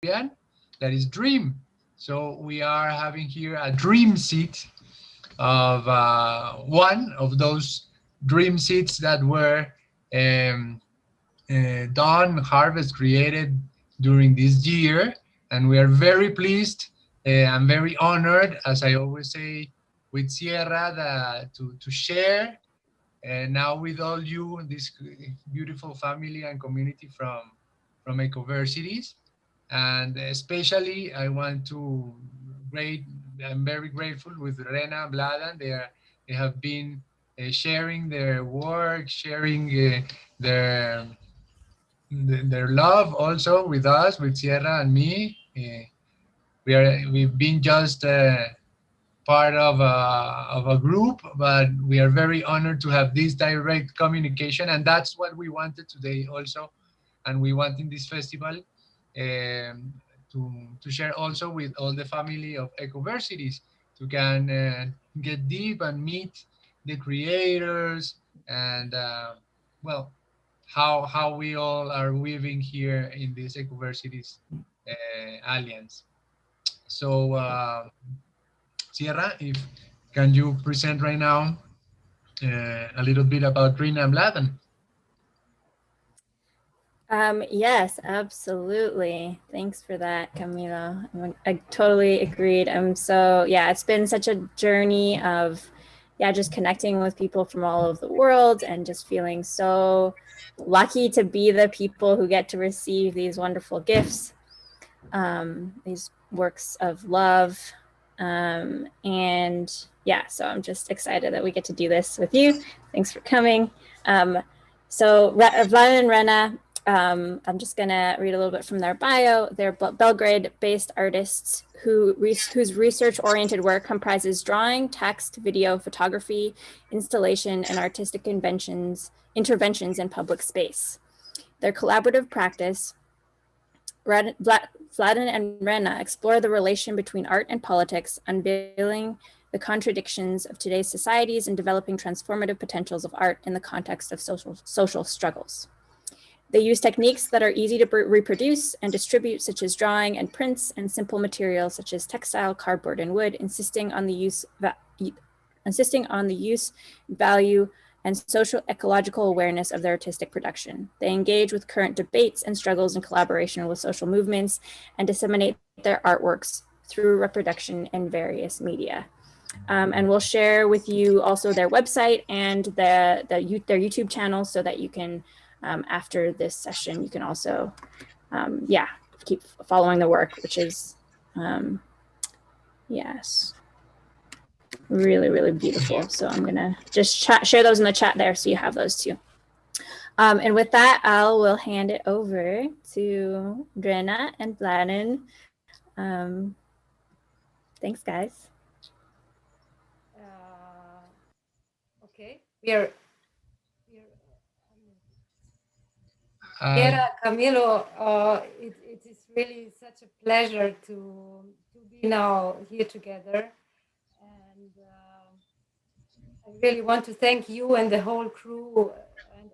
that is dream. So we are having here a dream seat of one of those dream seats that were um, done, harvest created during this year. And we are very pleased and very honored, as I always say, with Sierra to share now with all you, this beautiful family and community from Ecoversities. And especially, I want to great. I'm very grateful with Rena and Vladan. They have been sharing their work, sharing their love also with us, with Sierra and me. We've been just part of a group, but we are very honored to have this direct communication, and that's what we wanted today also, and we want in this festival to share also with all the family of Ecoversities to can get deep and meet the creators and well how we all are living here in this Ecoversities alliance. So Sierra, if can you present right now a little bit about Rena and Vladan? Yes, absolutely. Thanks for that, Camilo. I totally agreed. Yeah, it's been such a journey of, yeah, just connecting with people from all over the world and just feeling so lucky to be the people who get to receive these wonderful gifts, these works of love. And yeah, so I'm just excited that we get to do this with you. Thanks for coming. Vladan and Rena, I'm just going to read a little bit from their bio. They're Belgrade-based artists whose research-oriented work comprises drawing, text, video, photography, installation, and artistic interventions in public space. Their collaborative practice, Vladan and Rena explore the relation between art and politics, unveiling the contradictions of today's societies and developing transformative potentials of art in the context of social struggles. They use techniques that are easy to reproduce and distribute, such as drawing and prints, and simple materials such as textile, cardboard, and wood, insisting on the use, value, and social ecological awareness of their artistic production. They engage with current debates and struggles in collaboration with social movements and disseminate their artworks through reproduction in various media. And we'll share with you also their website and their YouTube channel so that you can, after this session, you can also, keep following the work, which is, yes, really, really beautiful. So I'm gonna just share those in the chat there so you have those too. And with that, will hand it over to Rena and Vladan. Thanks, guys. Okay, Camilo, it is really such a pleasure to be now here together, and I really want to thank you and the whole crew and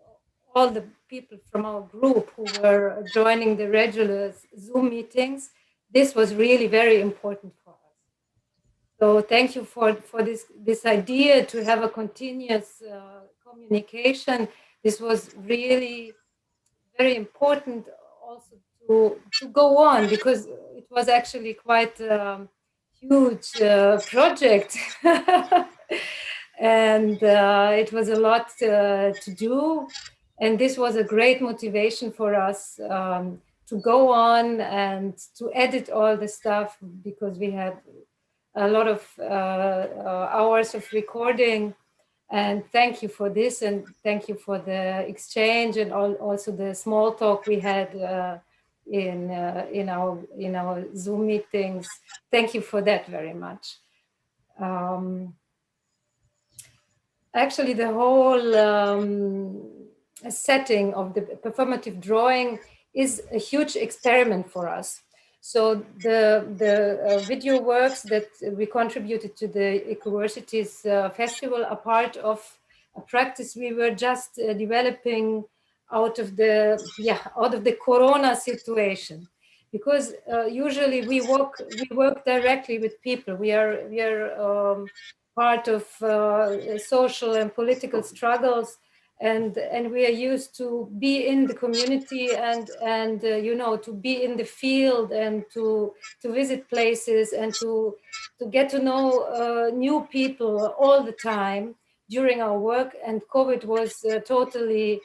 all the people from our group who were joining the regular Zoom meetings. This was really very important for us. So thank you for this idea to have a continuous communication. This was really very important also to go on, because it was actually quite a huge project. And it was a lot to do. And this was a great motivation for us to go on and to edit all the stuff, because we had a lot of hours of recording. And thank you for this, and thank you for the exchange and also the small talk we had in our Zoom meetings. Thank you for that very much. Actually, the whole setting of the performative drawing is a huge experiment for us. So the video works that we contributed to the Ecoversities Festival are part of a practice we were just developing out of the Corona situation. because usually we work directly with people. We are part of social and political struggles, and we are used to be in the community and you know, to be in the field and to visit places and to get to know new people all the time during our work. And COVID was totally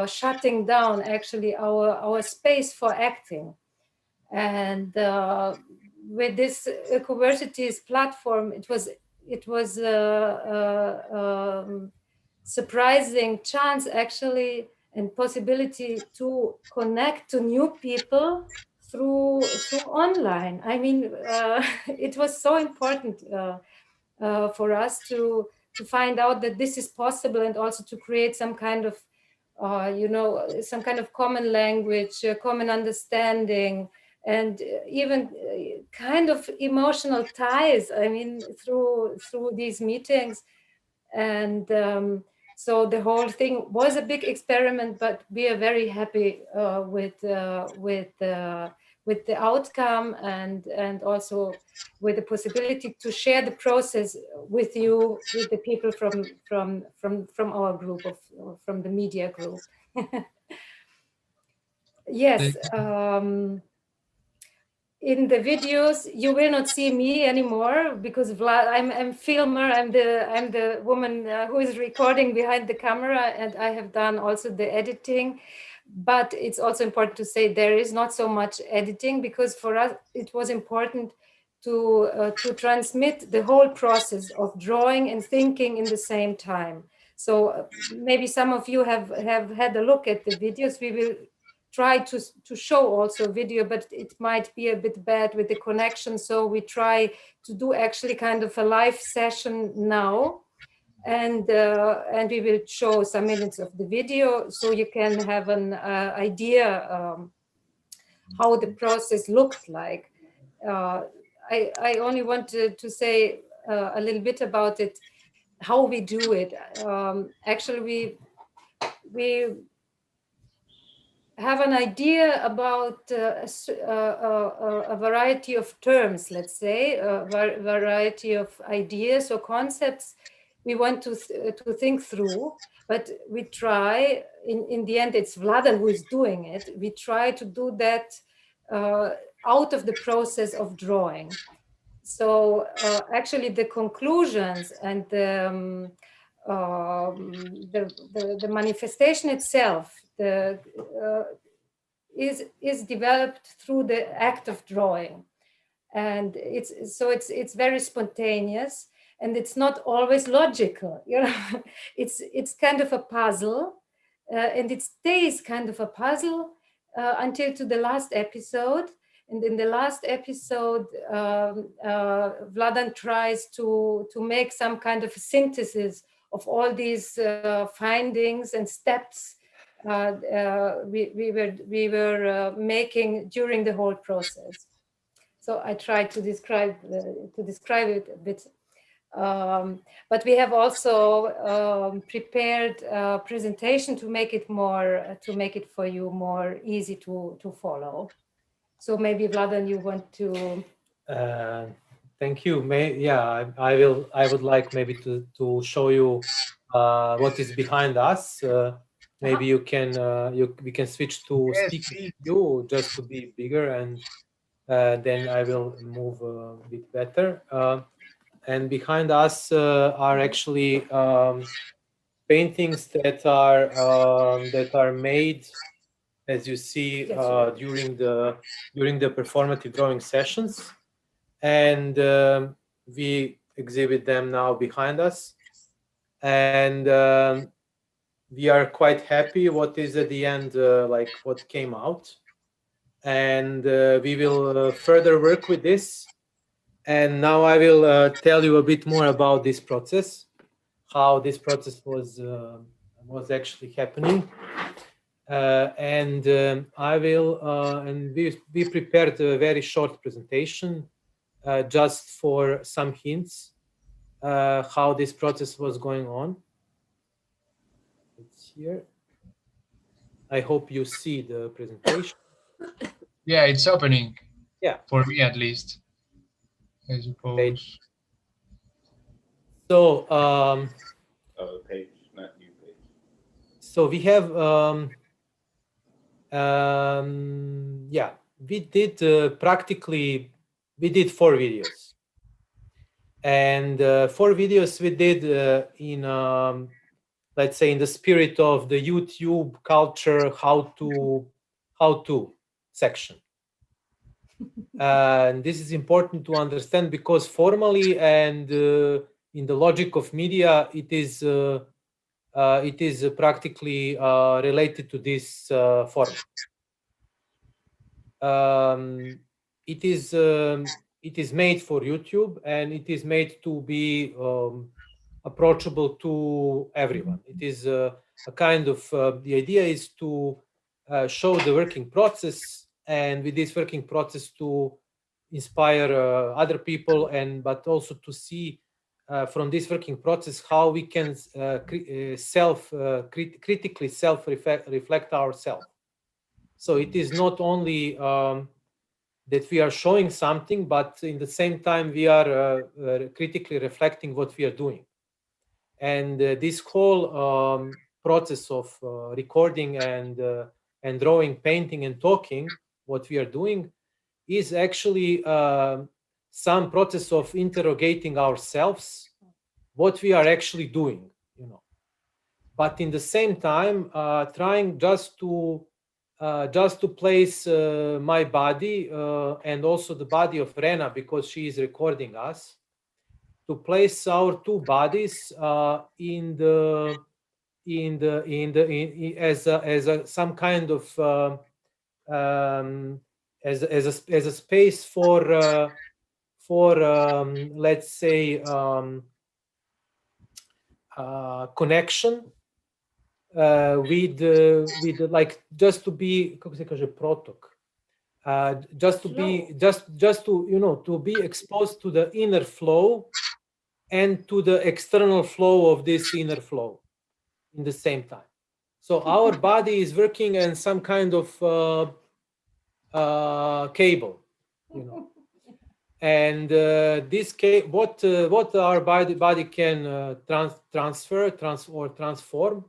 shutting down actually our space for acting. And with this Ecoversities platform, it was surprising chance actually, and possibility to connect to new people through online. I mean, it was so important for us to find out that this is possible, and also to create some kind of you know, some kind of common language, common understanding, and even kind of emotional ties. I mean, through these meetings. And so the whole thing was a big experiment, but we are very happy with the outcome, and also with the possibility to share the process with you, with the people from our group of from the media group. Yes. In the videos, you will not see me anymore, because I'm filmer. I'm the woman who is recording behind the camera, and I have done also the editing. But it's also important to say there is not so much editing, because for us it was important to transmit the whole process of drawing and thinking in the same time. So maybe some of you have had a look at the videos. We will try to show also video, but it might be a bit bad with the connection. So we try to do actually kind of a live session now, and we will show some minutes of the video, so you can have an idea how the process looked like. I only wanted to say a little bit about it, how we do it. Actually, we have an idea about a variety of terms, let's say, a variety of ideas or concepts we want to think through. But we try, in the end, it's Vladan who is doing it. We try to do that out of the process of drawing. So actually the conclusions and the manifestation itself is developed through the act of drawing. And it's very spontaneous, and it's not always logical, you know. It's kind of a puzzle, and it stays kind of a puzzle until to the last episode. And in the last episode, Vladan tries to make some kind of a synthesis of all these findings and steps we were making during the whole process. So I tried to describe it a bit. But we have also prepared a presentation to make it for you more easy to follow. So maybe Vladan, you want to? Thank you. I would like maybe to show you what is behind us. Maybe you can we can switch to speaking view just to be bigger, and then I will move a bit better. And behind us are actually paintings that are made, as you see, during the performative drawing sessions, and we exhibit them now behind us, and we are quite happy what is at the end, like what came out, and we will further work with this. And now I will tell you a bit more about this process, how this process was actually happening. And I will, and we prepared a very short presentation just for some hints how this process was going on. It's here. I hope you see the presentation. Yeah, it's opening. Yeah. For me at least, I Great. suppose. So Page, not new page. so we have yeah, we did practically we did 4 videos, and 4 videos we did in let's say in the spirit of the YouTube culture how to section. And this is important to understand because formally and in the logic of media, it is practically related to this format. Um, it is made for YouTube, and it is made to be approachable to everyone. It is a kind of the idea is to show the working process, and with this working process to inspire other people, and but also to see from this working process how we can critically self reflect ourselves. So it is not only that we are showing something, but in the same time we are critically reflecting what we are doing. And this whole process of recording and drawing, painting, and talking, what we are doing, is actually some process of interrogating ourselves, what we are actually doing, you know. But in the same time, trying just to place my body and also the body of Rena, because she is recording us, to place our 2 bodies as a some kind of as a space for let's say connection with like just to be, kako se kaže, protok, just to be just to, you know, to be exposed to the inner flow and to the external flow of this inner flow in the same time. So our body is working in some kind of cable, you know, and this what our body can transfer or transform.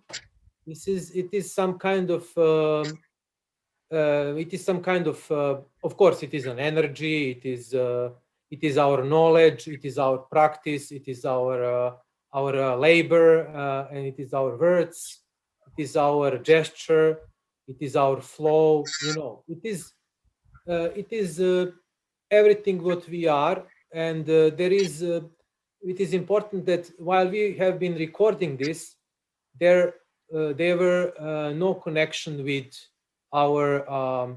It is some kind of of course it is an energy, it is our knowledge, it is our practice, it is our labor, and it is our words, it is our gesture, it is our flow, you know, it is everything what we are. And there is it is important that while we have been recording this, there were no connection with our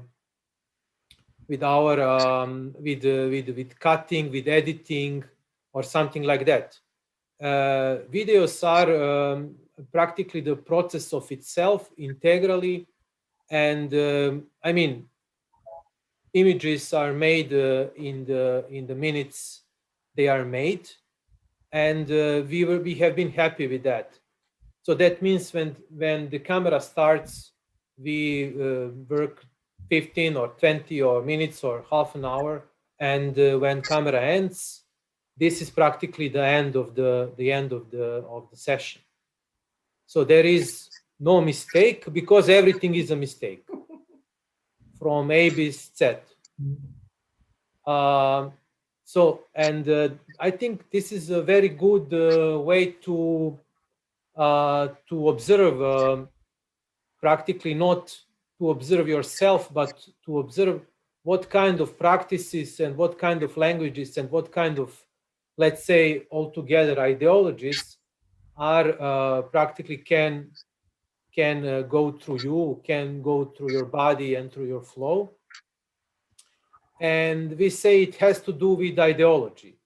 with cutting, with editing, or something like that. Videos are practically the process of itself integrally, and I mean, images are made in the minutes they are made, and we have been happy with that. So that means when the camera starts, we work 15 or 20 or minutes or half an hour, and when camera ends, this is practically the end of the session. So there is no mistake, because everything is a mistake from A to Z. So, and I think this is a very good way to observe, practically not to observe yourself, but to observe what kind of practices and what kind of languages and what kind of, let's say, altogether ideologies are practically can go through you, can go through your body and through your flow. And we say it has to do with ideology.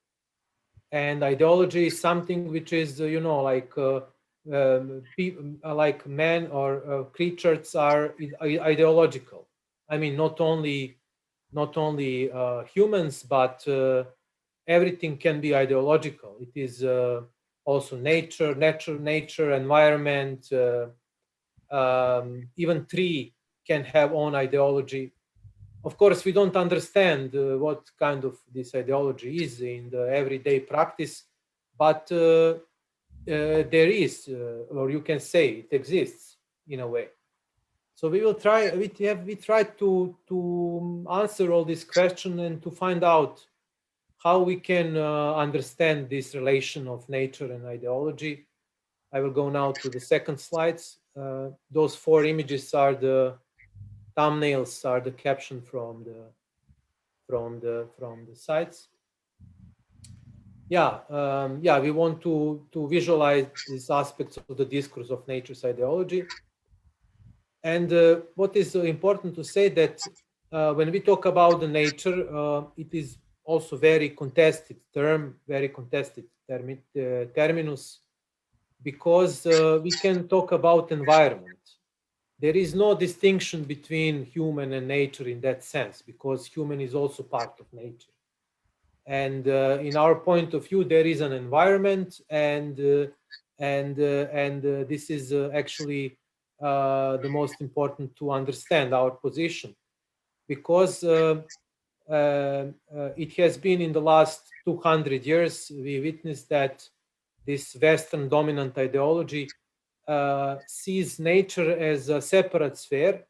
And ideology is something which is, you know, like like men or creatures are ideological. I mean, not only humans, but everything can be ideological. It is also nature, environment, even tree can have own ideology. Of course, we don't understand what kind of this ideology is in the everyday practice, but there is, or you can say it exists in a way. So we will try. We try to answer all these questions and to find out how we can understand this relation of nature and ideology. I will go now to the second slides. Those 4 images are the thumbnails, are the caption from the sites. Yeah, we want to visualize these aspects of the discourse of nature's ideology. And what is important to say that when we talk about the nature, it is also very contested term, very contested terminus, because we can talk about environment. There is no distinction between human and nature in that sense, because human is also part of nature. And in our point of view, there is an environment, and this is actually the most important to understand our position, because it has been in the last 200 years, we witnessed that this Western dominant ideology sees nature as a separate sphere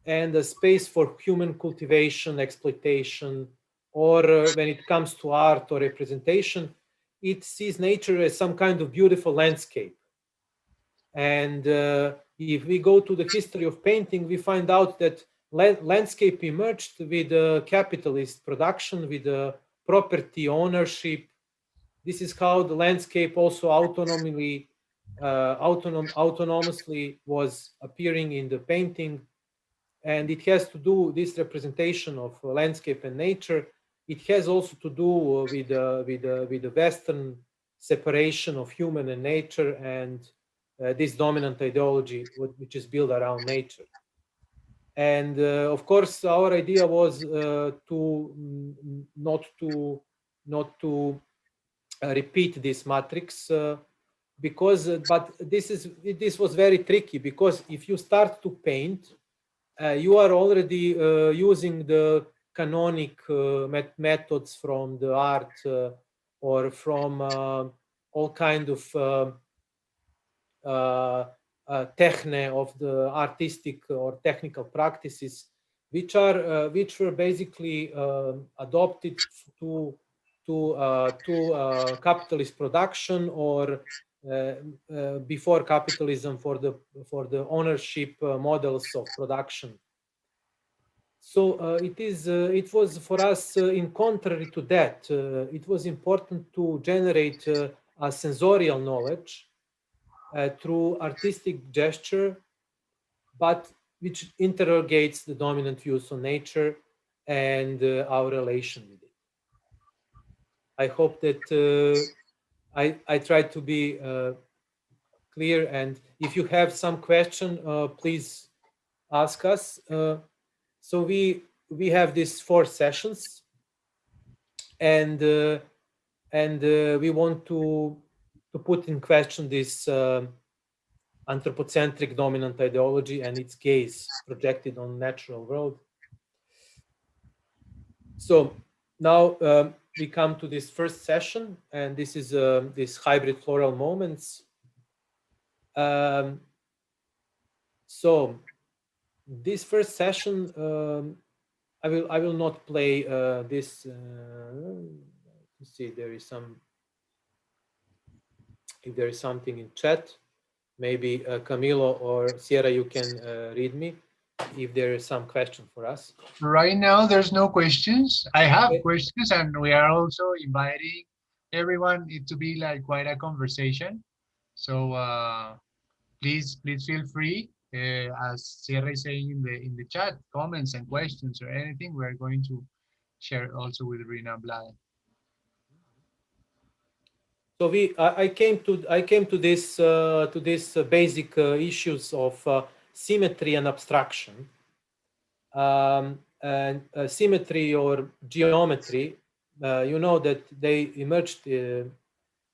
and a space for human cultivation, exploitation, or when it comes to art or representation, it sees nature as some kind of beautiful landscape. And if we go to the history of painting, we find out that landscape emerged with capitalist production, with property ownership. This is how the landscape also autonomously was appearing in the painting. And it has to do, this representation of landscape and nature, it has also to do with the Western separation of human and nature, and this dominant ideology which is built around nature. And of course, our idea was not to repeat this matrix, because but this was very tricky, because if you start to paint, you are already using the canonic methods from the art or from all kind of techne of the artistic or technical practices, which were basically adopted to capitalist production, or before capitalism, for the ownership models of production. So it was for us, in contrary to that, it was important to generate a sensorial knowledge through artistic gesture, but which interrogates the dominant views on nature and our relation with it. I hope that I tried to be clear, and if you have some question, please ask us. So we have these 4 sessions, and we want to put in question this anthropocentric dominant ideology and its gaze projected on natural world. So now we come to this first session, and this is this hybrid floral moments. So this first session, I will not play this. Let's see, there is some. If there is something in chat, maybe Camilo or Sierra, you can read me if there is some question for us. Right now, there's no questions. I have Okay. questions, and we are also inviting everyone it to be like quite a conversation. So please feel free. As Sierra is saying in the chat, comments and questions or anything, we're going to share also with Rena and Vladan. So I came to this basic issues of symmetry and abstraction. And symmetry or geometry, you know that they emerged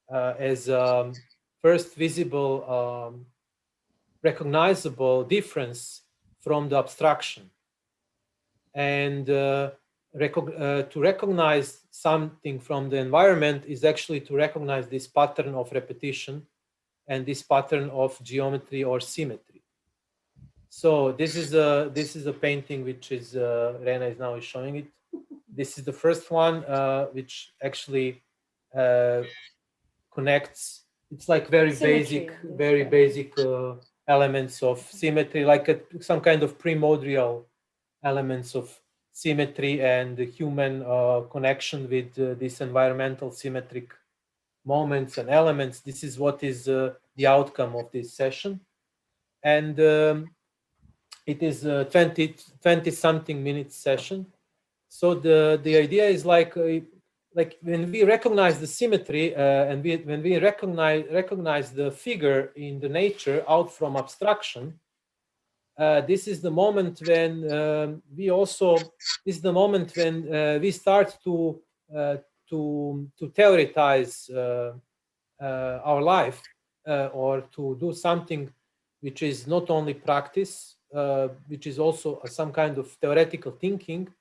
as first visible, recognizable difference from the abstraction. And to recognize something from the environment is actually to recognize this pattern of repetition and this pattern of geometry or symmetry. So this is a painting which is Rena is now showing it. This is the first one, which actually connects. It's like very basic elements of symmetry, like some kind of primordial elements of symmetry and the human connection with these environmental symmetric moments and elements. This is what is the outcome of this session. And it is a 20 something minutes session. So the idea is like when we recognize the symmetry and when we recognize the figure in the nature out from abstraction, this is the moment when this is the moment when we start to theorize our life or to do something which is not only practice, which is also some kind of theoretical thinking.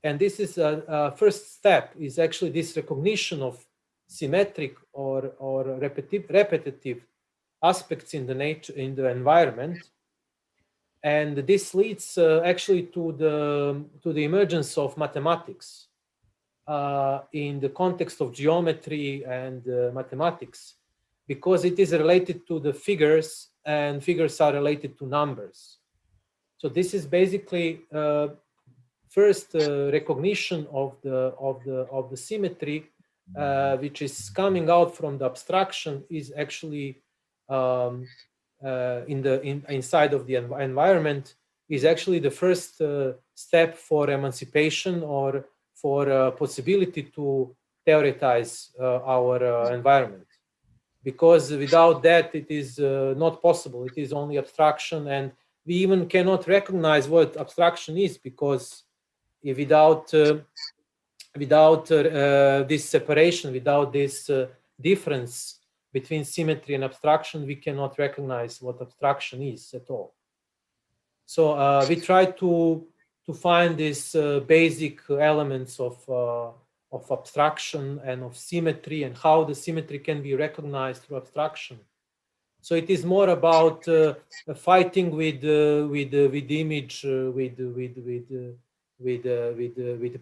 And this is a first step, is actually this recognition of symmetric or repetitive aspects in the nature, in the environment. And this leads actually to the emergence of mathematics in the context of geometry and mathematics, because it is related to the figures, and figures are related to numbers. So this is basically first recognition of the symmetry, which is coming out from the abstraction, is actually inside of the environment, is actually the first step for emancipation or for possibility to theorize our environment. Because without that, it is not possible. It is only abstraction, and we even cannot recognize what abstraction is, because without this separation, without this difference between symmetry and abstraction, we cannot recognize what abstraction is at all. So we try to find these basic elements of abstraction and of symmetry, and how the symmetry can be recognized through abstraction. So it is more about fighting with image, with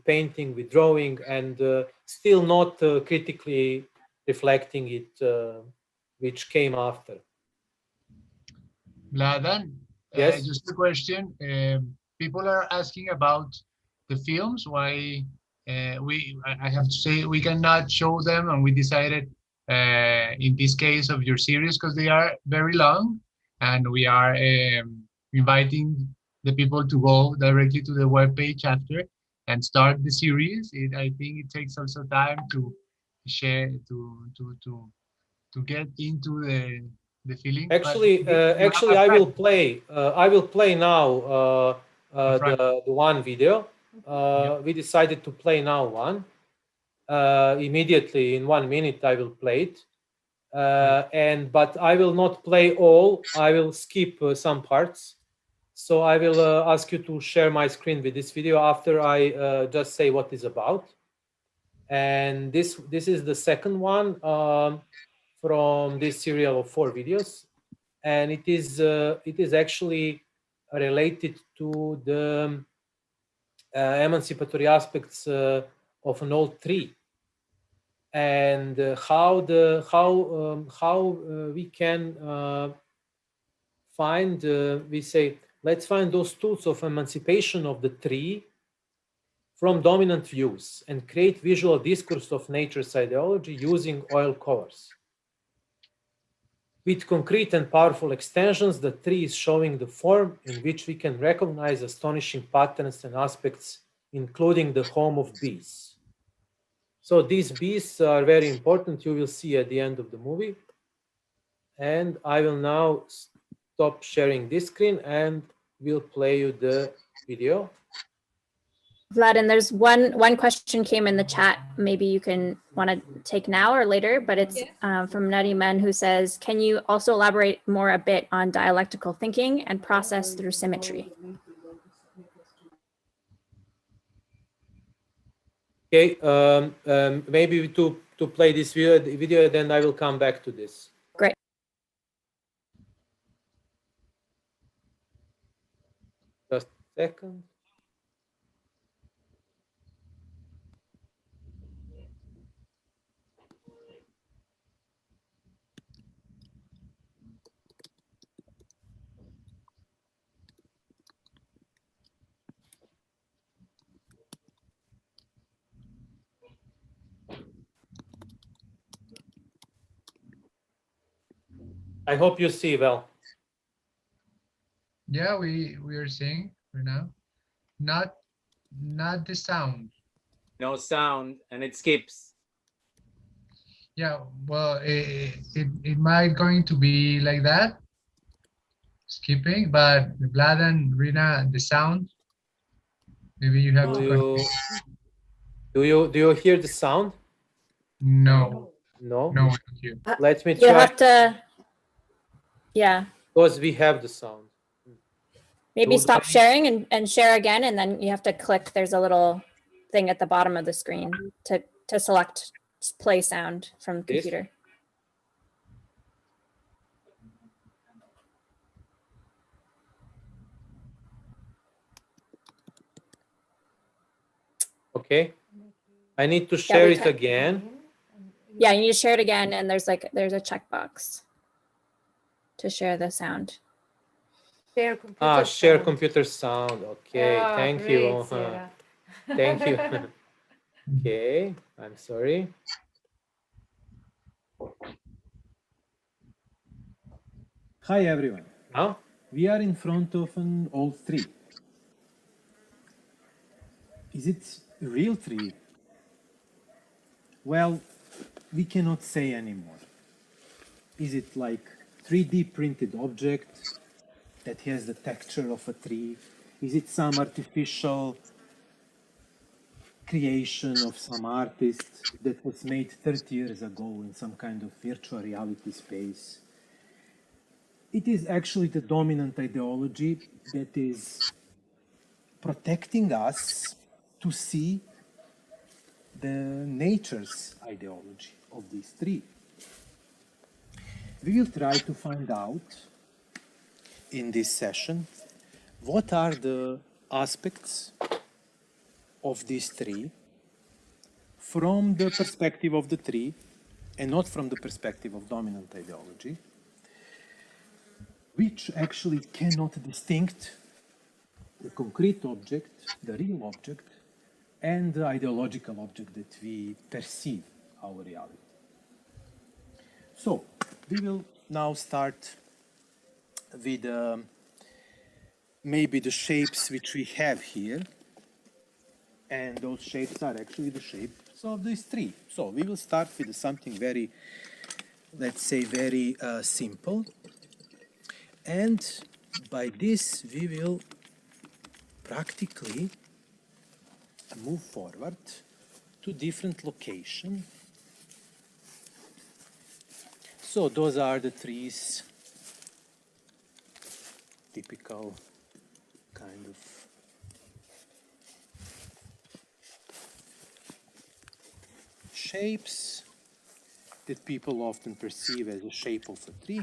painting, with drawing, and still not critically reflecting it, which came after. Vladan, Yes. just a question. People are asking about the films. Why I have to say we cannot show them, and we decided in this case of your series, because they are very long, and we are inviting the people to go directly to the webpage after and start the series. I think it takes also time to share to get into the feeling. Actually, I will play. I will play now the one video. We decided to play now one. Immediately in 1 minute, I will play it. But I will not play all. I will skip some parts. So I will ask you to share my screen with this video after I just say what it's about. And this is the second one from this serial of 4 videos, and it is actually related to the emancipatory aspects of an old tree, and how we can find, we say, let's find those tools of emancipation of the tree from dominant views and create visual discourse of nature's ideology using oil colors. With concrete and powerful extensions, the tree is showing the form in which we can recognize astonishing patterns and aspects, including the home of bees. So these bees are very important. You will see at the end of the movie. And I will now stop sharing this screen and will play you the video. Vladan, there's one question came in the chat. Maybe you can want to take now or later, but it's from Nariman, who says, can you also elaborate more a bit on dialectical thinking and process through symmetry? Okay, maybe to play this video, then I will come back to this. Great. Just a second. I hope you see well. Yeah, we are seeing right now. Not the sound. No sound, and it skips. Yeah, well, it might going to be like that, skipping, but the Vladan, Rena, the sound, maybe you have to Do you hear the sound? No, No. no, not you. Let me You try. have to, yeah, Because we have the sound. maybe Do stop I- sharing and share again, and then you have to click. There's a little thing at the bottom of the screen to select play sound from This? computer. Okay. I need to Yeah, share we it tried. again. Yeah, you need to share it again, and there's a checkbox to share the sound. Share computer Share sound. computer sound. Okay, Ah, thank great, you. Sarah. Thank you. Okay, I'm sorry. Hi everyone. Now? We are in front of an old tree. Is it a real tree? Well, we cannot say anymore. Is it like 3D printed object that has the texture of a tree? Is it some artificial creation of some artist that was made 30 years ago in some kind of virtual reality space? It is actually the dominant ideology that is protecting us to see the nature's ideology of this tree. We will try to find out in this session what are the aspects of this tree from the perspective of the tree and not from the perspective of dominant ideology, which actually cannot distinct the concrete object, the real object, and the ideological object that we perceive our reality. So, we will now start with maybe the shapes which we have here, and those shapes are actually the shapes of this tree. So, we will start with something very, let's say, very simple, and by this we will practically move forward to different locations. So those are the trees, typical kind of shapes that people often perceive as the shape of a tree.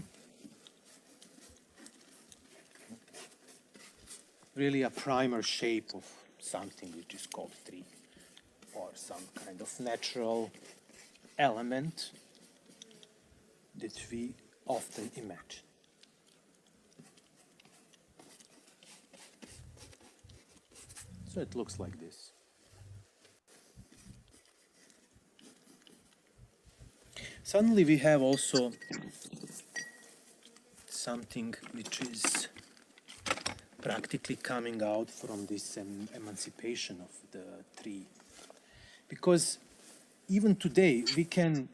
Really a primer shape of something which is called tree, or some kind of natural element that we often imagine. So it looks like this. Suddenly we have also something which is practically coming out from this emancipation of the tree. Because even today we can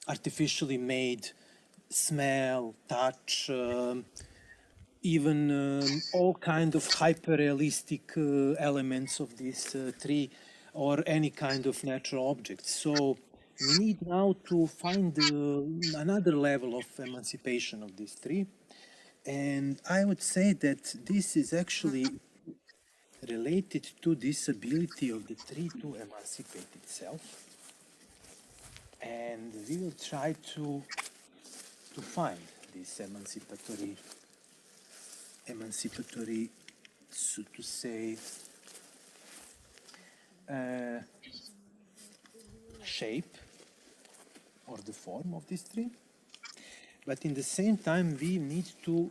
artificially made smell, touch, even all kind of hyper-realistic elements of this tree or any kind of natural object. So we need now to find another level of emancipation of this tree. And I would say that this is actually related to this ability of the tree to emancipate itself. And we will try to find this emancipatory, so to say, shape or the form of this tree. But in the same time, we need to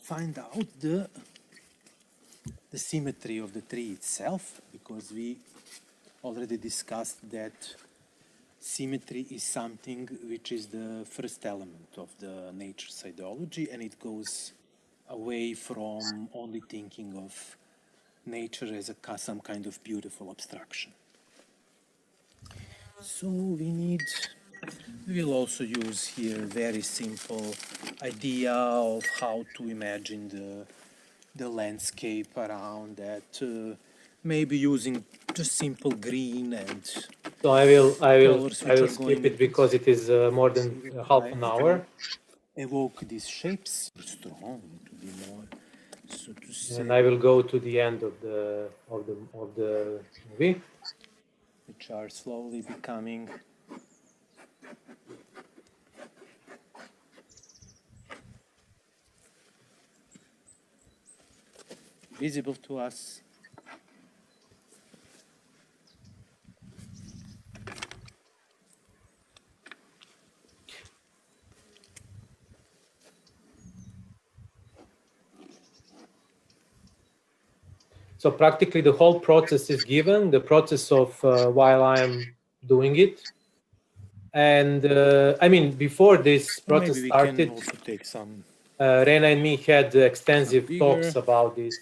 find out the symmetry of the tree itself, because we already discussed that symmetry is something which is the first element of the nature's ideology, and it goes away from only thinking of nature as some kind of beautiful abstraction. So we will also use here very simple idea of how to imagine the landscape around that, maybe using just simple green and So I will colors which are skip going it because it is more than half an hour. evoke these shapes strong to be more, so to say, And I will go to the end of the movie, which are slowly becoming visible to us. So practically the whole process is given, the process of while I'm doing it. And I mean, before this process Maybe we started, can also take some Rena and me had extensive talks about this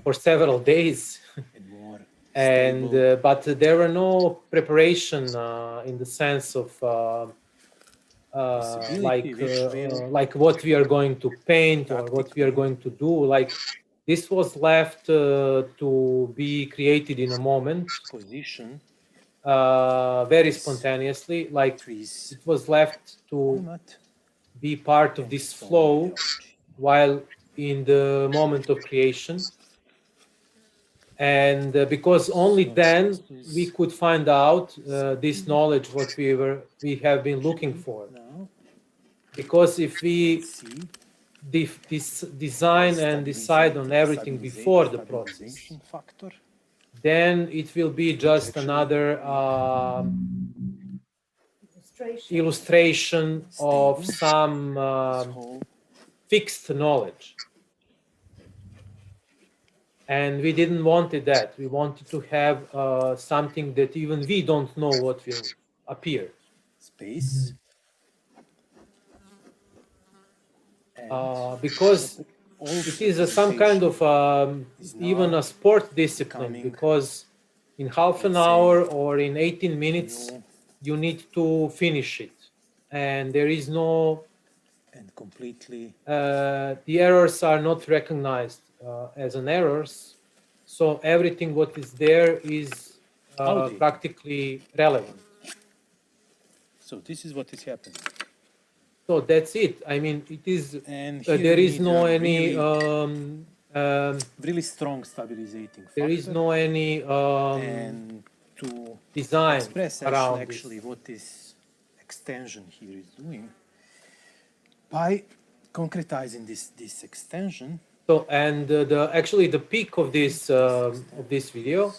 for several days. more And but there were no preparation in the sense of like what we are going to paint or what we are going to do. Like this was left to be created in a moment, position, very spontaneously. Like it was left to be part of this flow while in the moment of creation. And because only then we could find out this knowledge what we have been looking for. Because if we design and decide on everything before the process, then it will be just another illustration of some fixed knowledge. And we didn't want that. We wanted to have something that even we don't know what will appear. Space. Because it is some kind of even a sport discipline, because in half an hour or in 18 minutes, you need to finish it. And there is no, and completely, the errors are not recognized as an errors. So everything what is there is practically relevant. So this is what is happening. So that's it. I mean, it is. And there is no any. Really strong stabilizing factor. There is no any and to design express around actually what this extension here is doing by concretizing this extension. So and actually the peak of this video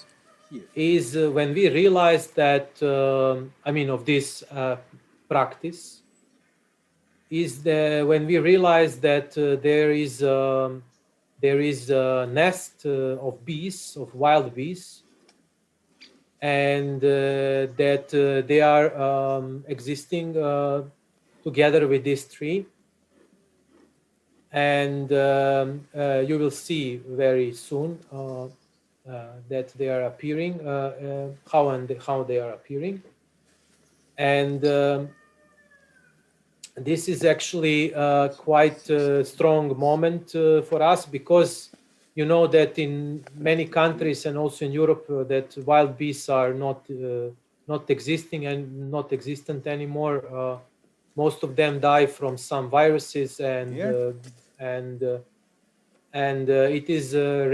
is when we realized that I mean of this practice is when we realized that there is a nest of bees, of wild bees, and that they are existing together with this tree. And you will see very soon that they are appearing, how they are appearing. And this is actually quite a strong moment for us, because you know that in many countries and also in Europe that wild bees are not existing and not existent anymore. Most of them die from some viruses and and it is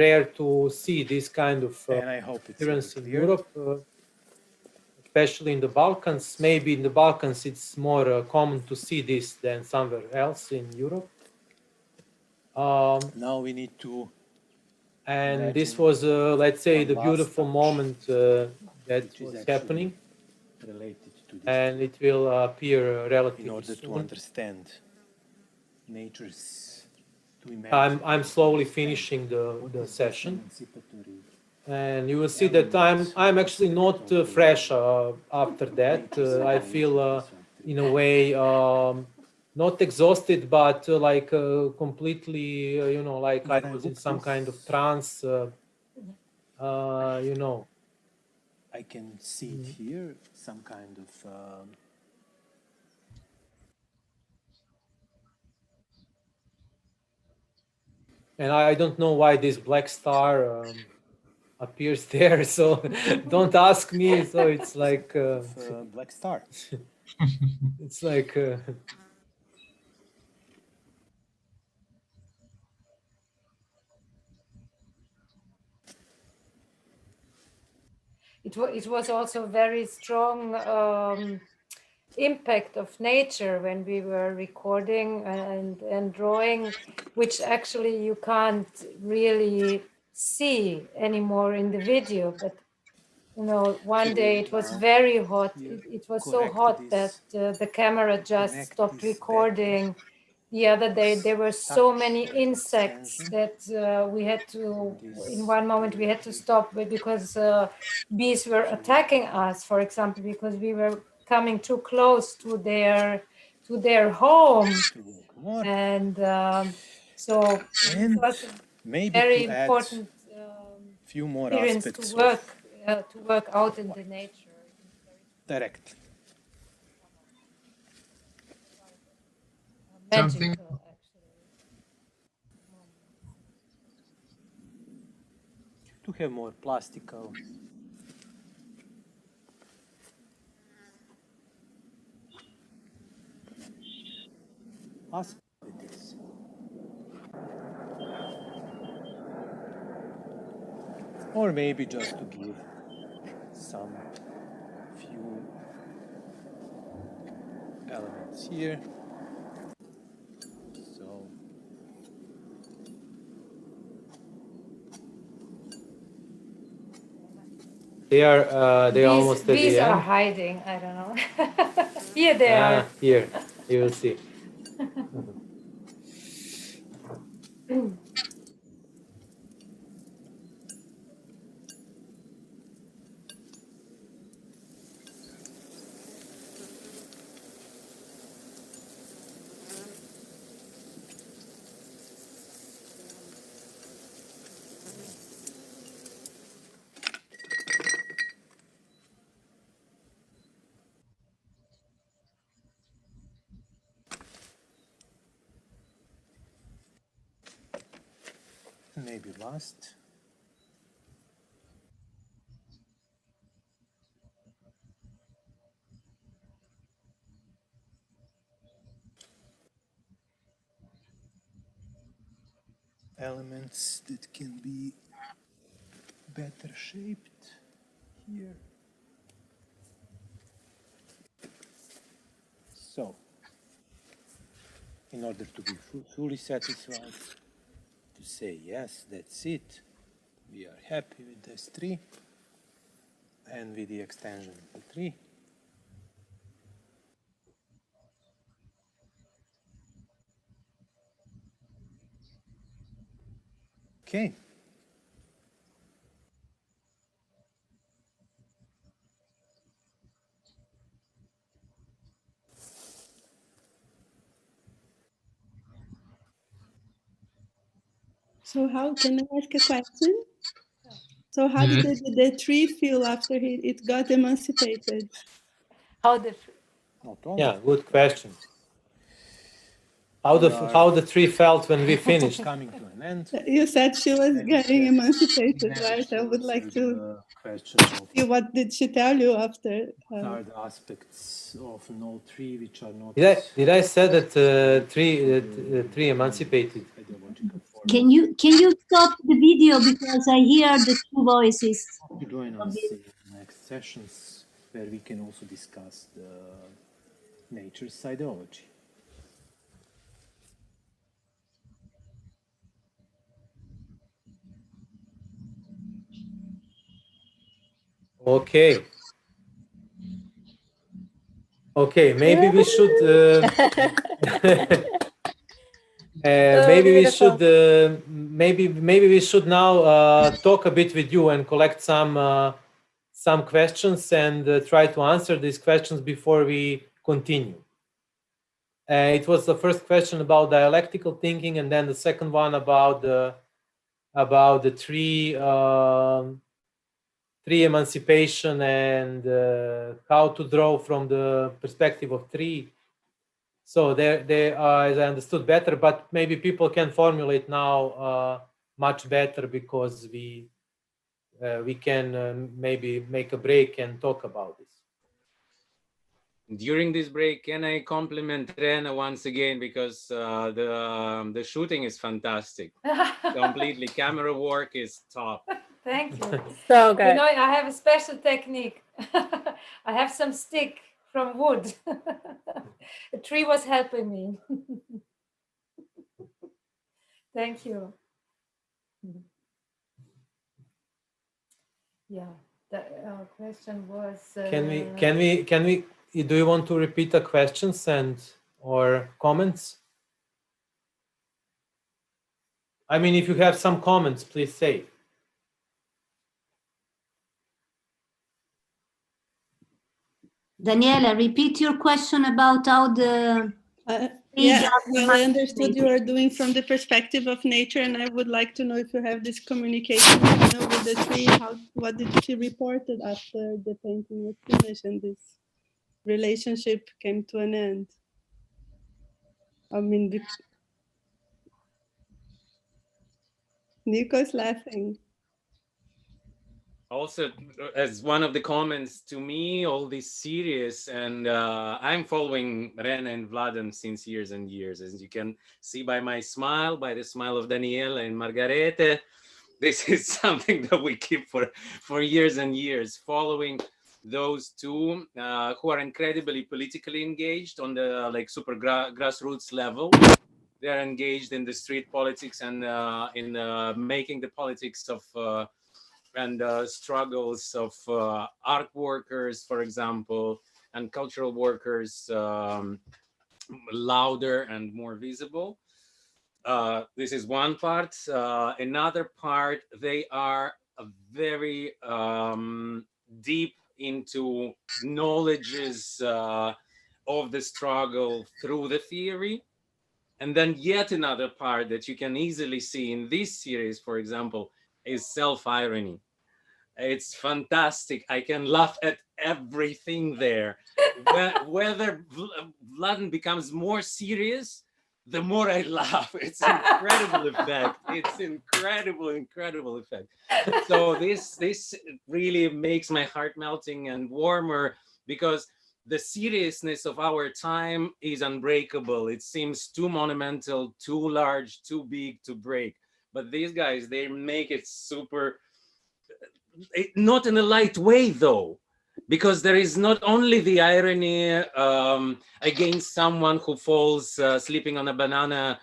rare to see this kind of And I hope it's appearance in clear. Europe, especially in the Balkans. Maybe in the Balkans it's more common to see this than somewhere else in Europe. Now we need to And this imagine was, let's say, one the last beautiful touch, moment that which is was actually happening, related to this and it will appear in relatively order to soon. understand nature's to imagine I'm slowly finishing what the is this session, emancipatory and you will see that I'm actually not fresh after that. I feel in a way not exhausted, but like completely, you know, like I When I was in look some this, kind of trance, you know. I can see it here, some kind of And I don't know why this black star appears there, so don't ask me. So it's like black star. it's like It was also very strong impact of nature when we were recording and drawing, which actually you can't really see anymore in the video. But you know, one day it was very hot. It was so hot that the camera just stopped recording. The other day there were so many insects that we had to, in one moment we had to stop because bees were attacking us, for example, because we were coming too close to their home. And so it was a maybe very to add important few more experience aspects to work out in the nature. directly. Something Magical, actually. To have more plastical possibilities. Or maybe just to give some few elements here. So they are almost at the Bees are end. hiding. I don't know. Here they are. Here you will see. maybe last. Elements that can be better shaped here. So, in order to be fully satisfied, to say yes, that's it, we are happy with this tree and with the extension of the tree. Okay. So how can I ask a question? So how did the tree feel after it got emancipated? How the Yeah, good question. How the tree felt when we finished? Coming to an end. You said she was getting emancipated, right? I would like to see what did she tell you after. Are the aspects of no tree which are not Did I say that tree emancipated? ideological Can you stop the video because I hear the two voices? To join us in next sessions where we can also discuss the nature's ideology. Okay. Okay, maybe we should maybe we should maybe we should now talk a bit with you and collect some questions and try to answer these questions before we continue. It was the first question about dialectical thinking, and then the second one about the tree emancipation and how to draw from the perspective of tree. So they are, as I understood, better, but maybe people can formulate now much better because we can maybe make a break and talk about this. During this break, can I compliment Rena once again, because the shooting is fantastic. Completely, camera work is top. Thank you. So good. You know, I have a special technique. I have some stick from wood. A tree was helping me. Thank you. Yeah, the question was. Can we? Do you want to repeat the questions or comments? I mean, if you have some comments, please say. Daniela, repeat your question about how the... Yeah, well, I understood you are doing from the perspective of nature, and I would like to know if you have this communication, with the tree. What did she reported after the painting was finished and this relationship came to an end? I mean, Nico's laughing. Also, as one of the comments to me, all this series, and I'm following Rena and Vladan since years and years, as you can see by my smile, by the smile of Daniela and Margarete. This is something that we keep for years and years, following those two who are incredibly politically engaged on the super grassroots level. They're engaged in the street politics and in making the politics of and struggles of art workers, for example, and cultural workers louder and more visible. This is one part. Another part, they are very deep into knowledges of the struggle through the theory. And then yet another part that you can easily see in this series, for example, is self-irony. It's fantastic. I can laugh at everything there. Whether Vladan becomes more serious, the more I laugh. It's incredible effect. It's incredible effect. So this really makes my heart melting and warmer, because the seriousness of our time is unbreakable. It seems too monumental, too large, too big to break. But these guys, they make it super, not in a light way though, because there is not only the irony against someone who falls sleeping on a banana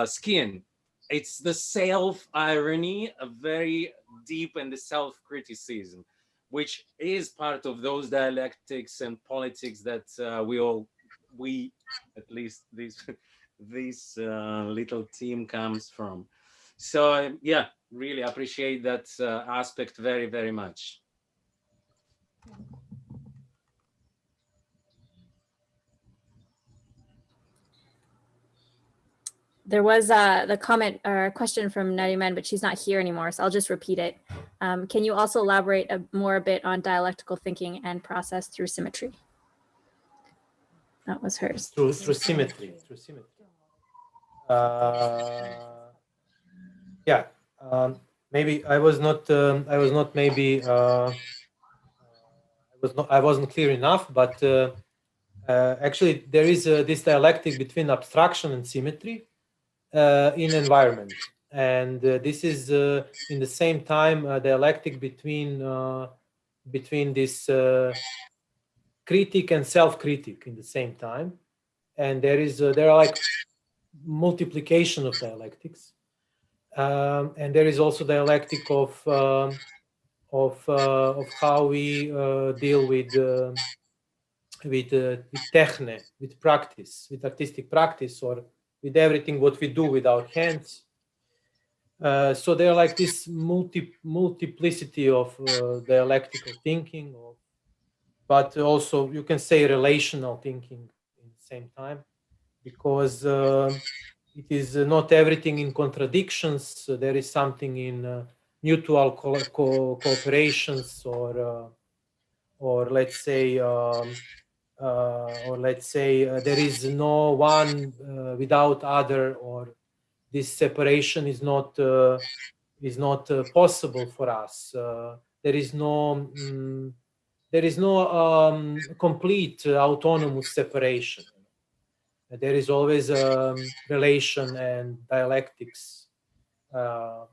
skin. It's the self-irony, a very deep, and the self-criticism, which is part of those dialectics and politics that we at least this little team comes from. So yeah, really appreciate that aspect very much. There was the comment or a question from Nariman, but she's not here anymore, so I'll just repeat it. Can you also elaborate more a bit on dialectical thinking and process through symmetry? That was hers. Through symmetry. Yeah. Maybe I wasn't clear enough, but actually there is this dialectic between abstraction and symmetry in environment. and this is in the same time a dialectic between this critic and self-critic in the same time, and there are like multiplication of dialectics, and there is also dialectic of how we deal with techne, with practice, with artistic practice, or with everything what we do with our hands. So there are like this multiplicity of dialectical thinking, but also you can say relational thinking in the same time, because it is not everything in contradictions. There is something in mutual cooperations, or let's say there is no one without other, or this separation is not possible for us. There is no complete autonomous separation. There is always relation and dialectics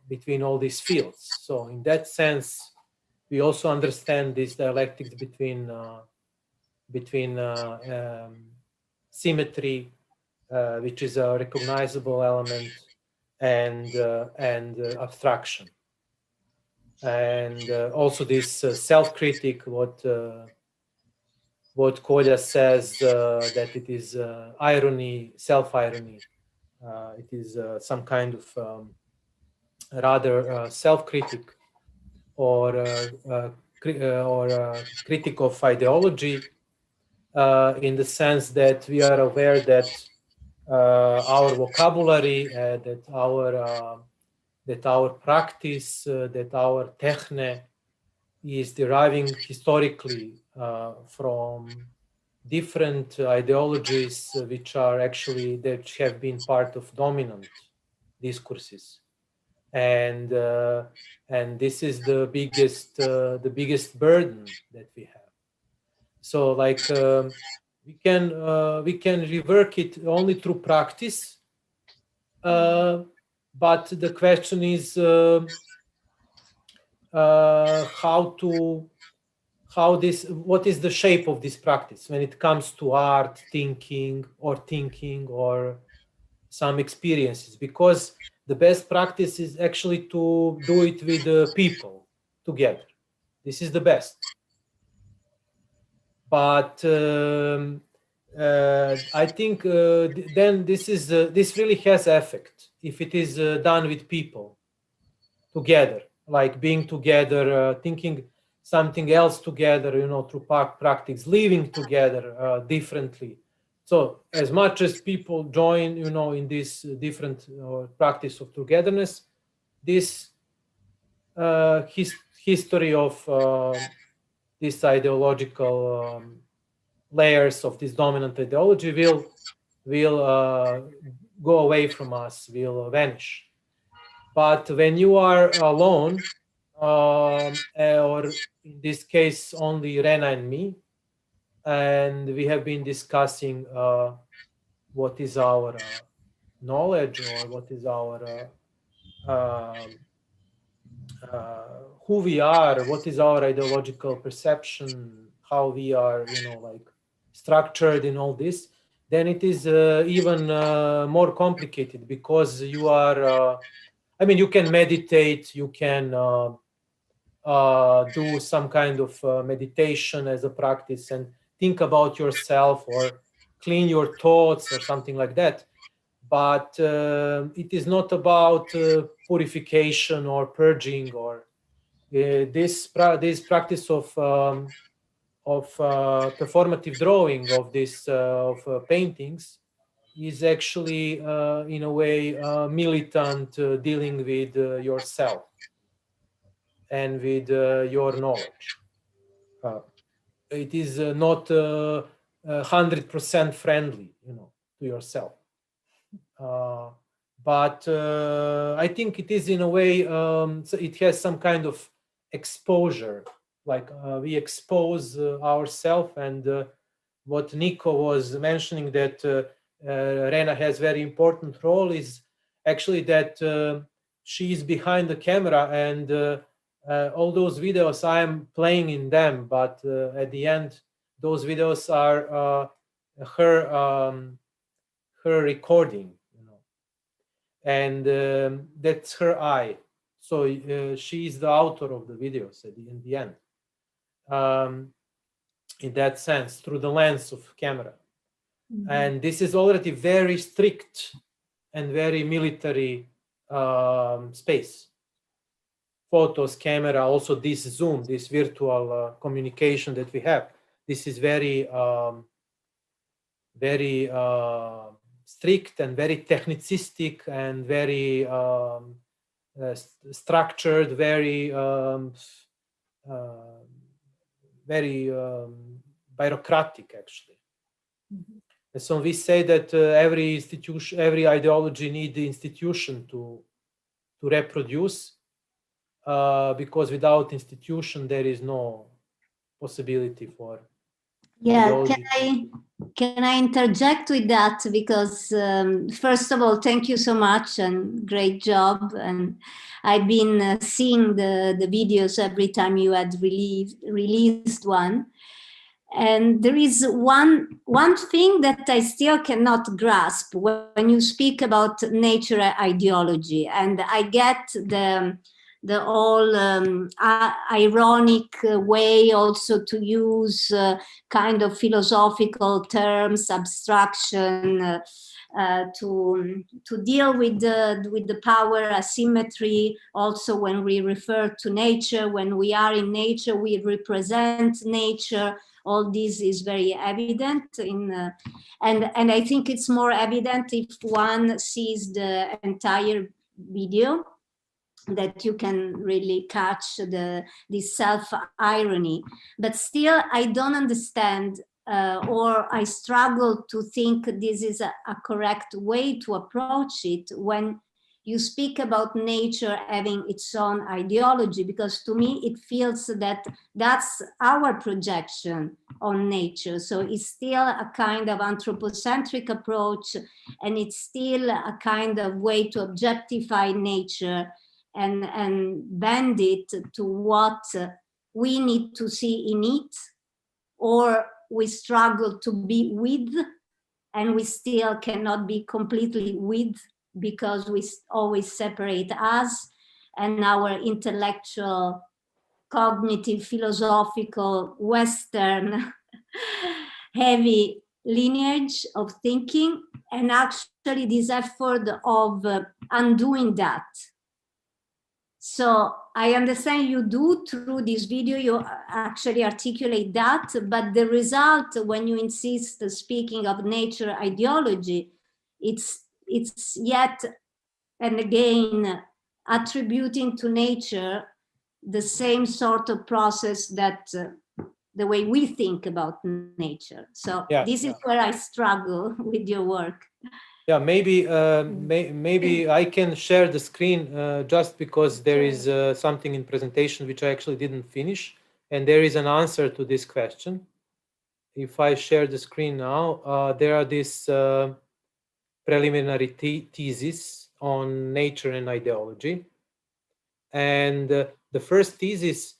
between all these fields. So in that sense, we also understand this dialectics between symmetry, which is a recognizable element, and abstraction, and also this self-critic, what Kolja says, that it is irony, self-irony. It is some kind of rather self-critic, or critic of ideology, in the sense that we are aware that our vocabulary, that our practice, that our techne is deriving historically from different ideologies, which are actually, that have been part of dominant discourses, and this is the biggest burden that we have. So like we can rework it only through practice, but the question is what is the shape of this practice when it comes to art, thinking, or some experiences, because the best practice is actually to do it with people together. This is the best. But I think then this really has effect if it is done with people together, like being together, thinking something else together, through practice, living together differently. So as much as people join, in this different practice of togetherness, this history of this ideological layers of this dominant ideology will go away from us, will vanish. But when you are alone, or in this case only Rena and me, and we have been discussing what is our knowledge, or what is our who we are, what is our ideological perception, how we are, like structured in all this, then it is even more complicated, because you are, you can meditate, you can do some kind of meditation as a practice and think about yourself, or clean your thoughts, or something like that. But it is not about purification or purging, or this practice of performative drawing of this of paintings is actually in a way militant, dealing with yourself and with your knowledge. It is not 100% friendly, to yourself. But I think it is in a way, so it has some kind of exposure, like we expose ourselves, and what Nico was mentioning, that Rena has very important role, is actually that she is behind the camera, and all those videos I'm playing in them, but at the end, those videos are her recording, you know, and that's her eye. So she is the author of the videos in the end, in that sense, through the lens of camera. Mm-hmm. And this is already very strict and very military space. Photos, camera, also this Zoom, this virtual communication that we have. This is very, very strict and very technicistic and very structured, very, very bureaucratic, actually. Mm-hmm. And so we say that every institution, every ideology needs the institution to reproduce, because without institution there is no possibility for ideology. Can I interject with that? Because first of all, thank you so much and great job. And I've been seeing the videos every time you had released one. And there is one thing that I still cannot grasp when you speak about nature ideology. And I get the all ironic way also to use kind of philosophical terms, abstraction, to deal with the power asymmetry. Also, when we refer to nature, when we are in nature, we represent nature. All this is very evident and I think it's more evident if one sees the entire video, that you can really catch this self-irony. But still, I don't understand or I struggle to think this is a correct way to approach it when you speak about nature having its own ideology, because to me it feels that that's our projection on nature. So it's still a kind of anthropocentric approach, and it's still a kind of way to objectify nature and bend it to what we need to see in it, or we struggle to be with, and we still cannot be completely with, because we always separate us and our intellectual, cognitive, philosophical, Western heavy lineage of thinking, and actually this effort of undoing that. So I understand you do through this video, you actually articulate that, but the result, when you insist speaking of nature ideology, it's yet and again attributing to nature the same sort of process that the way we think about nature. So this is where I struggle with your work. Yeah, maybe maybe I can share the screen just because there is something in presentation which I actually didn't finish, and there is an answer to this question. If I share the screen now, there are these preliminary theses on nature and ideology, and the first thesis,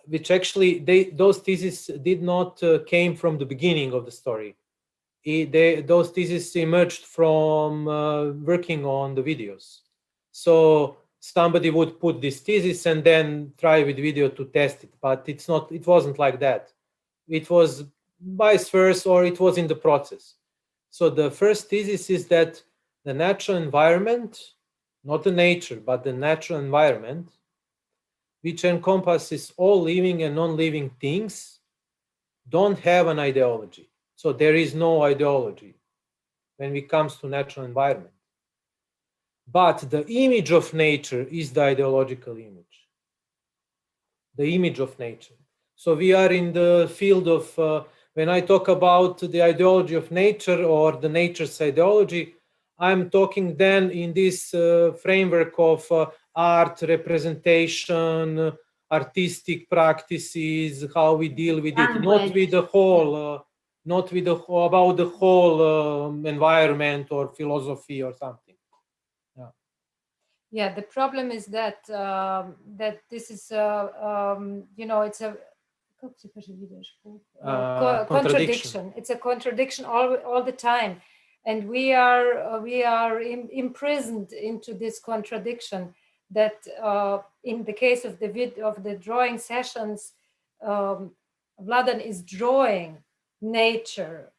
which actually those theses did not came from the beginning of the story. Those theses emerged from working on the videos. So somebody would put this thesis and then try with video to test it, but it wasn't like that. It was vice versa, or it was in the process. So the first thesis is that the natural environment, not the nature, but the natural environment, which encompasses all living and non-living things, don't have an ideology. So there is no ideology when it comes to natural environment. But the image of nature is the ideological image. The image of nature. So we are in the field of, when I talk about the ideology of nature or the nature's ideology, I'm talking then in this framework of art, representation, artistic practices, how we deal with it, not with the whole, not with about the whole environment or philosophy or something. Yeah. Yeah, the problem is that that this is you know, it's a contradiction. It's a contradiction all the time, and we are imprisoned into this contradiction. That in the case of the drawing sessions, Vladan is drawing nature,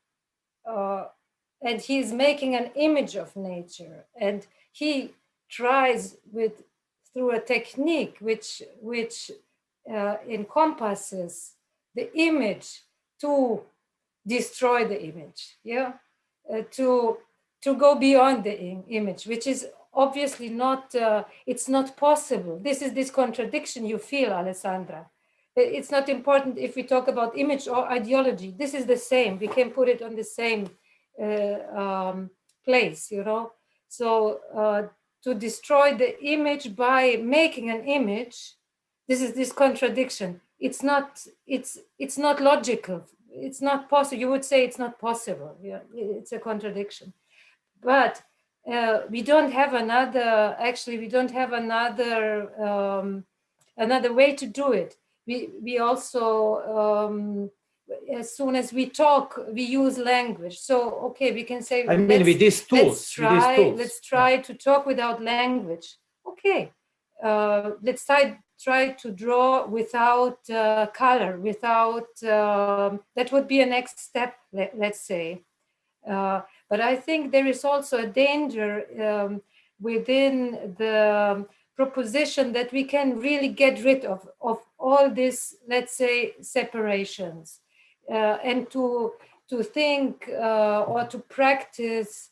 and he's making an image of nature, and he tries through a technique which encompasses the image to destroy the image, yeah, to go beyond the image, which is obviously not, it's not possible. This is this contradiction you feel, Alessandra. It's not important if we talk about image or ideology. This is the same. We can put it on the same place, you know. So to destroy the image by making an image, this is this contradiction. It's not logical. It's not possible. You would say it's not possible. Yeah, it's a contradiction. But we don't have another. Actually, we don't have another way to do it. We also as soon as we talk, we use language. So okay, we can say. I mean, with these tools. Let's try to talk without language. Okay, let's try to draw without color, without, that would be a next step, let's say. But I think there is also a danger within the proposition that we can really get rid of all this, let's say, separations, and to think or to practice.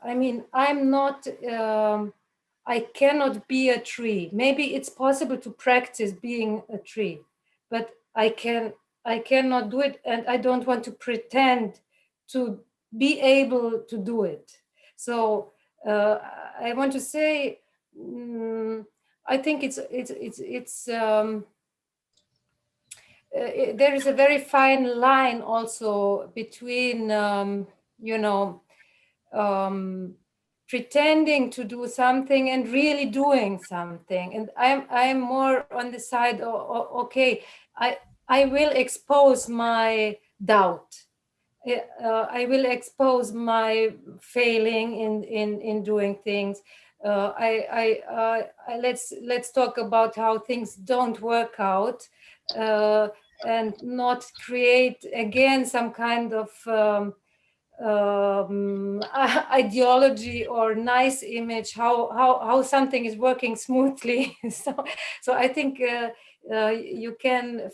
I mean, I'm not. I cannot be a tree. Maybe it's possible to practice being a tree, but I cannot do it, and I don't want to pretend to be able to do it. So I want to say, I think there is a very fine line also between, you know, pretending to do something and really doing something. And I'm more on the side of, okay, I will expose my doubt. I will expose my failing in doing things. Let's talk about how things don't work out, and not create again some kind of ideology or nice image, how something is working smoothly. So I think you can,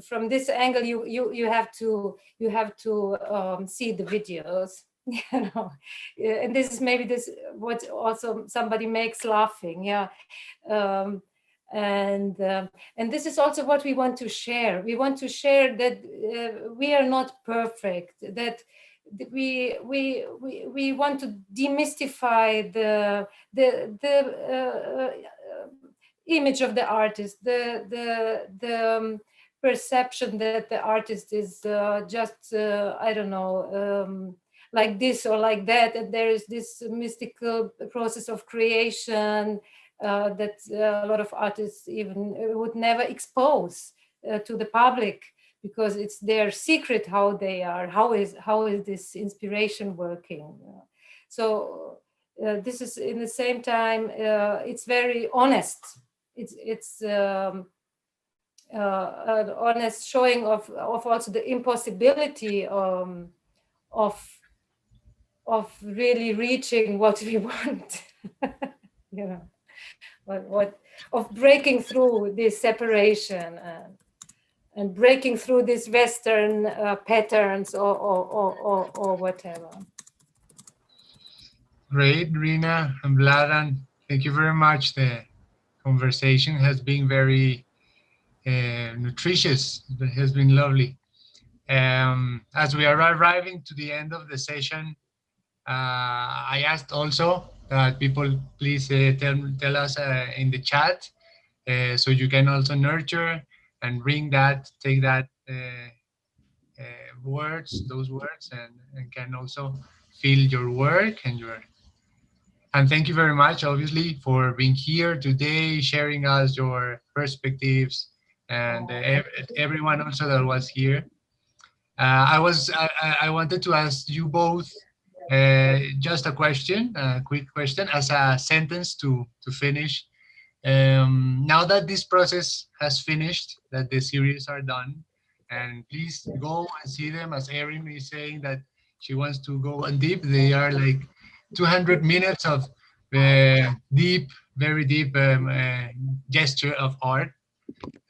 from this angle, you have to see the videos, you know. And this is maybe what also somebody makes laughing, yeah. And this is also what we want to share. We want to share that we are not perfect, that we want to demystify the image of the artist, the perception that the artist is just I don't know, like this or like that, and there is this mystical process of creation that a lot of artists even would never expose to the public, because it's their secret how they are, how is this inspiration working. So this is, in the same time, it's very honest. It's an honest showing of also the impossibility of really reaching what we want. You know, what of breaking through this separation and breaking through these Western patterns or whatever. Great, Rena and Vladan. Thank you very much. The conversation has been very nutritious. It has been lovely. As we are arriving to the end of the session, I asked also that people please tell us in the chat, so you can also nurture and bring that, take that those words, and can also feel your work and And thank you very much, obviously, for being here today, sharing us your perspectives, and everyone also that was here. I wanted to ask you both just a question, a quick question, as a sentence to finish. Now that this process has finished, that the series are done, and please go and see them, as Erin is saying that she wants to go and deep. They are like 200 minutes of deep, very deep gesture of art,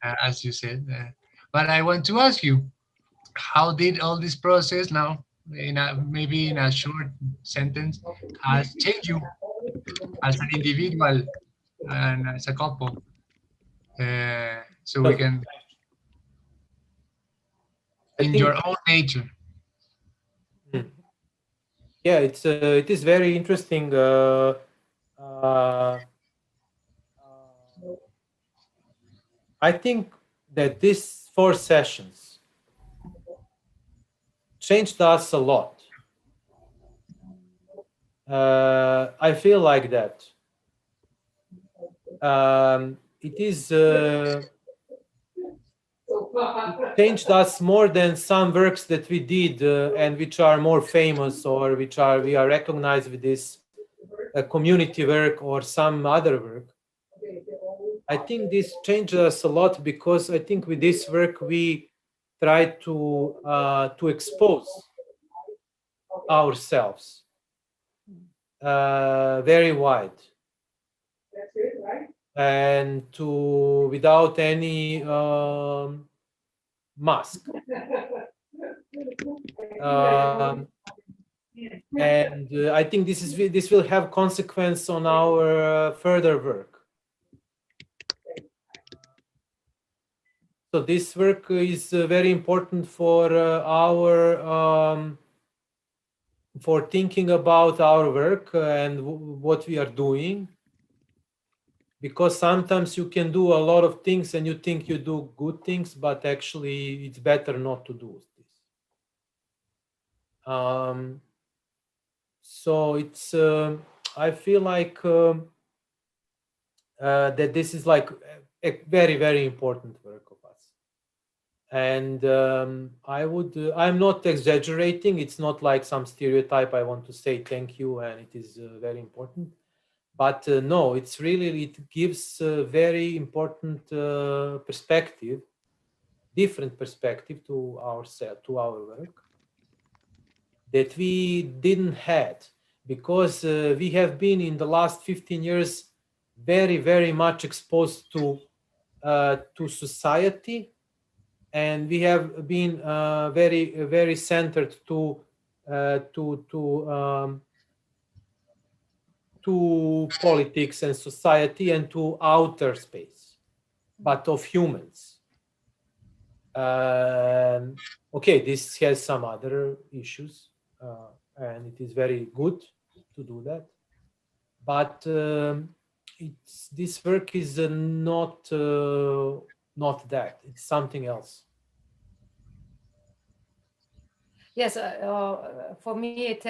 as you said. But I want to ask you, how did all this process now, maybe in a short sentence, has changed you as an individual and as a couple? So we can, I in think, your own nature. yeah, it is very interesting. Uh, I think that these 4 sessions changed us a lot. I feel like that. It is it changed us more than some works that we did and which are more famous, or which are we are recognized with this community work or some other work. I think this changed us a lot because I think with this work we try to expose ourselves very wide, and to without any mask. And I think this will have consequence on our further work. So this work is very important for for thinking about our work and what we are doing, because sometimes you can do a lot of things and you think you do good things, but actually it's better not to do this. So it's I feel like that this is like a very, very important work of us. And I'm not exaggerating. It's not like some stereotype. I want to say thank you and it is very important. But no, it's really, it gives a very important perspective, different perspective to ourselves, to our work, that we didn't had, because we have been in the last 15 years very, very much exposed to society, and we have been very, very centered to politics and society and to outer space, but of humans. Okay, this has some other issues, and it is very good to do that. But this work is not that. It's something else. Yes, for me it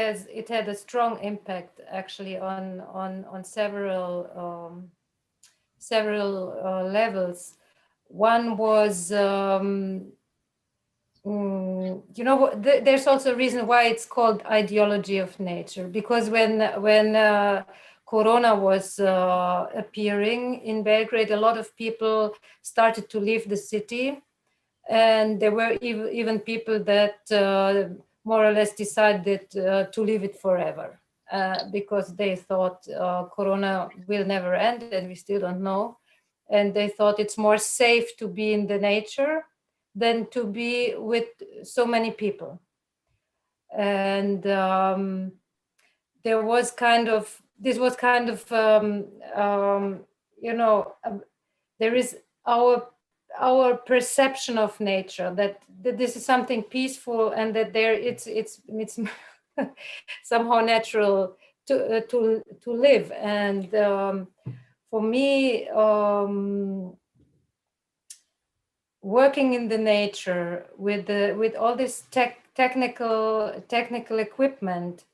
had a strong impact actually on several levels. One was you know, there's also a reason why it's called ideology of nature, because when Corona was appearing in Belgrade, a lot of people started to leave the city, and there were even people that more or less decided to leave it forever because they thought Corona will never end, and we still don't know. And they thought it's more safe to be in the nature than to be with so many people. And there was kind of, this was kind of, you know, there is our perception of nature that this is something peaceful, and that there it's somehow natural to live. And for me, working in the nature with all this technical equipment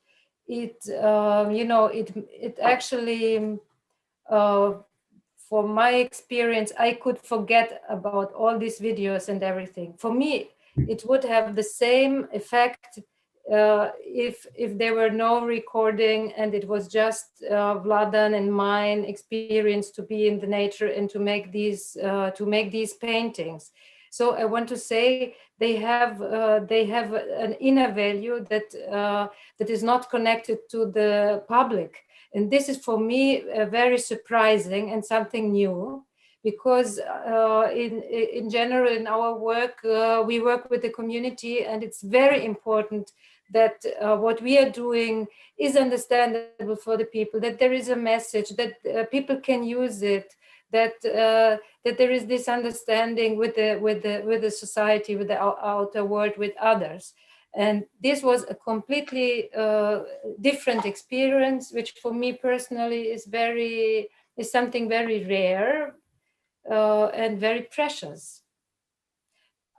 it actually, for my experience, I could forget about all these videos and everything. For me, it would have the same effect if there were no recording and it was just Vladan and mine experience to be in the nature and to make these paintings. So I want to say they have an inner value that is not connected to the public. And this is for me very surprising and something new, because in general in our work, we work with the community, and it's very important that what we are doing is understandable for the people, that there is a message, that people can use it, that there is this understanding with the society, with the outer world, with others. And this was a completely different experience, which for me personally is something very rare and very precious.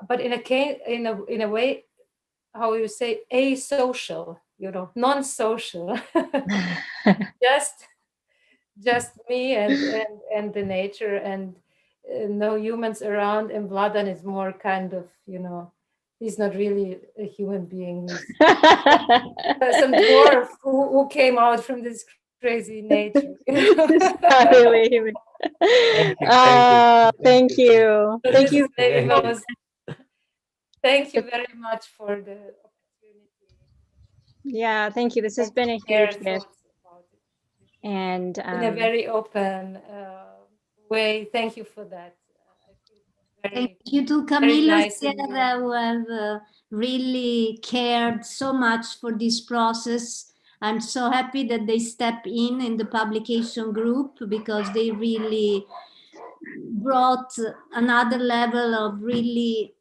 But in a way, how you say, asocial, non-social, just me and the nature, and no humans around. And Vladan is more kind of, he's not really a human being. He's some dwarf who came out from this crazy nature. Not really human. Thank you. So Thank you. Thank you very much for the opportunity. Yeah, thank you. This has been a huge gift. And in a very open way. Thank you for that. Thank you to Camilo Sierra, who have really cared so much for this process. I'm so happy that they step in the publication group, because they really brought another level of really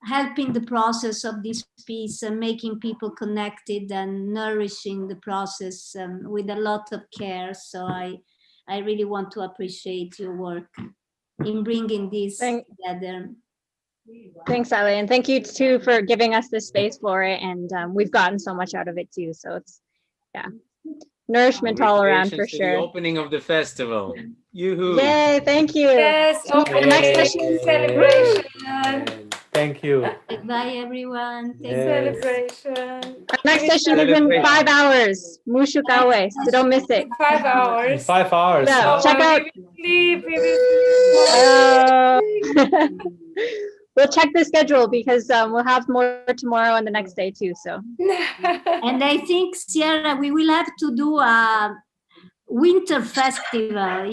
helping the process of this piece and making people connected and nourishing the process with a lot of care. So I really want to appreciate your work in bringing this together. Thanks, Ali, and thank you too for giving us this space for it. And we've gotten so much out of it too. So it's, nourishment all around for sure. The opening of the festival. Yoo-hoo. Yay, thank you. Yes, open next session. Celebration. Thank you. Bye, everyone. Celebration. Our next session is in 5 hours. Mushuk Awe, so don't miss it. 5 hours. In 5 hours. Yeah, check out. We We'll check the schedule, because we'll have more tomorrow and the next day too. So. And I think, Sierra, we will have to do a winter festival.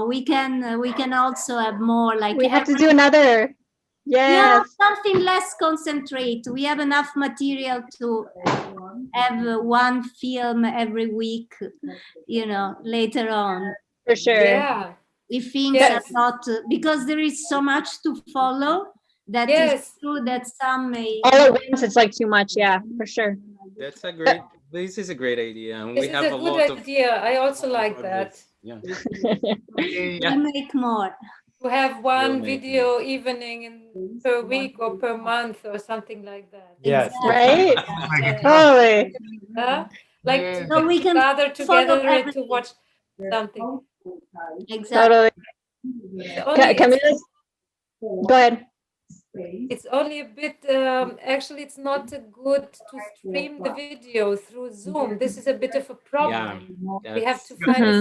We can also have more, like we have to do another. Yes. Something less concentrate. We have enough material to have one film every week, later on. For sure. Yeah. If things are not, because there is so much to follow, that is true that some may. All at once, it's like too much. Yeah, for sure. This is a great idea. And this we have is a good idea. I also like that. Yeah. We make more. To have one video evening per week or per month or something like that. Yes. Right? Totally. Like so we can gather together to watch something. Totally. Camila, go ahead. It's only a bit, actually, it's not good to stream the video through Zoom. This is a bit of a problem. Yeah, we have to find a